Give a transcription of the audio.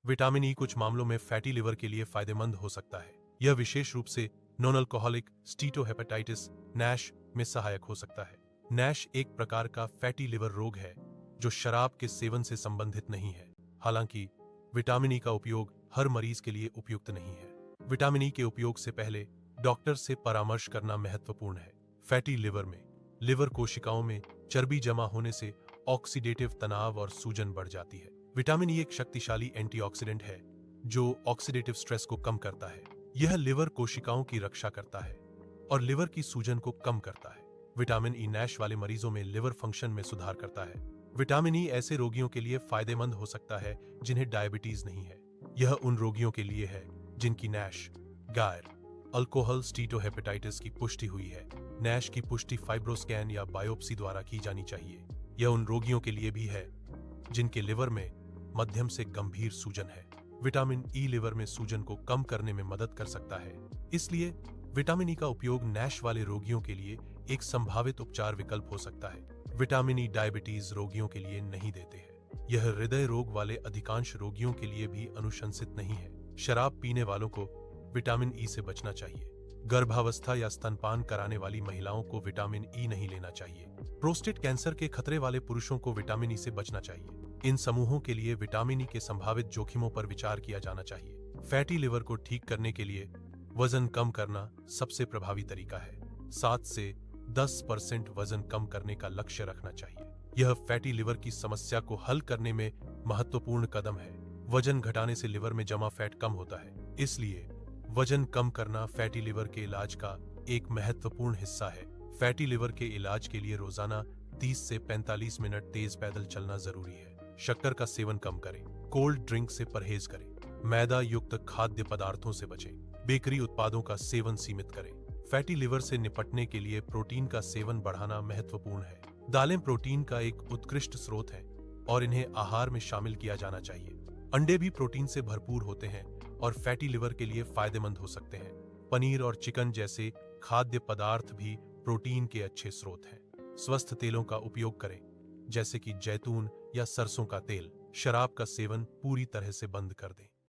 Vitamin E कुछ मामलों में फैटी लिवर के लिए फायदेमंद हो सकता है। यह विशेष रूप से नॉन अल्कोहलिक स्टीटोहेपेटाइटिस नैश में सहायक हो सकता है। नैश एक प्रकार का फैटी लिवर रोग है जो शराब के सेवन से संबंधित नहीं है। हालांकि विटामिन ई का उपयोग हर मरीज के लिए उपयुक्त नहीं है। विटामिन ई के उपयोग से पहले डॉक्टर से परामर्श करना महत्वपूर्ण है। फैटी लिवर में लिवर कोशिकाओं में चर्बी जमा होने से ऑक्सीडेटिव तनाव और सूजन बढ़ जाती है। विटामिन ई एक शक्तिशाली एंटीऑक्सीडेंट है जो ऑक्सीडेटिव स्ट्रेस को कम करता है। यह लिवर कोशिकाओं की रक्षा करता है और लिवर की सूजन को कम करता है। विटामिन ई नैश वाले मरीजों में लिवर फंक्शन में सुधार करता है। विटामिन ई ऐसे रोगियों के लिए फायदेमंद हो सकता है जिन्हें डायबिटीज नहीं है। यह उन रोगियों के लिए है जिनकी नैश, गायर, अल्कोहल स्टीटोहेपेटाइटिस की पुष्टि हुई है। नैश की पुष्टि फाइब्रोस्कैन या बायोप्सी द्वारा की जानी चाहिए। यह उन रोगियों के लिए भी है जिनके लिवर में मध्यम से गंभीर सूजन है। विटामिन ई लिवर में सूजन को कम करने में मदद कर सकता है। इसलिए विटामिन ई का उपयोग नैश वाले रोगियों के लिए एक संभावित उपचार विकल्प हो सकता है। विटामिन ई डायबिटीज रोगियों के लिए नहीं देते हैं। यह हृदय रोग वाले अधिकांश रोगियों के लिए भी अनुशंसित नहीं है। शराब पीने वालों को विटामिन ई से बचना चाहिए। गर्भावस्था या स्तनपान कराने वाली महिलाओं को विटामिन ई नहीं लेना चाहिए। प्रोस्टेट कैंसर के खतरे वाले पुरुषों को विटामिन ई से बचना चाहिए। इन समूहों के लिए विटामिन ई के संभावित जोखिमों पर विचार किया जाना चाहिए। फैटी लिवर को ठीक करने के लिए वजन कम करना सबसे प्रभावी तरीका है। 7 से 10% वजन कम करने का लक्ष्य रखना चाहिए। यह फैटी लिवर की समस्या को हल करने में महत्वपूर्ण कदम है। वजन घटाने से लिवर में जमा फैट कम होता है, इसलिए वजन कम करना फैटी लिवर के इलाज का एक महत्वपूर्ण हिस्सा है। फैटी लिवर के इलाज के लिए रोजाना 30 से 45 मिनट तेज पैदल चलना जरूरी है। शक्कर का सेवन कम करें। कोल्ड ड्रिंक से परहेज करें। मैदा युक्त खाद्य पदार्थों से बचें। बेकरी उत्पादों का सेवन सीमित करें। फैटी लिवर से निपटने के लिए प्रोटीन का सेवन बढ़ाना महत्वपूर्ण है। दालें प्रोटीन का एक उत्कृष्ट स्रोत हैं और इन्हें आहार में शामिल किया जाना चाहिए। अंडे भी प्रोटीन से भरपूर होते हैं और फैटी लिवर के लिए फायदेमंद हो सकते हैं। पनीर और चिकन जैसे खाद्य पदार्थ भी प्रोटीन के अच्छे स्रोत हैं। स्वस्थ तेलों का उपयोग करें, जैसे कि जैतून या सरसों का तेल। शराब का सेवन पूरी तरह से बंद कर दें।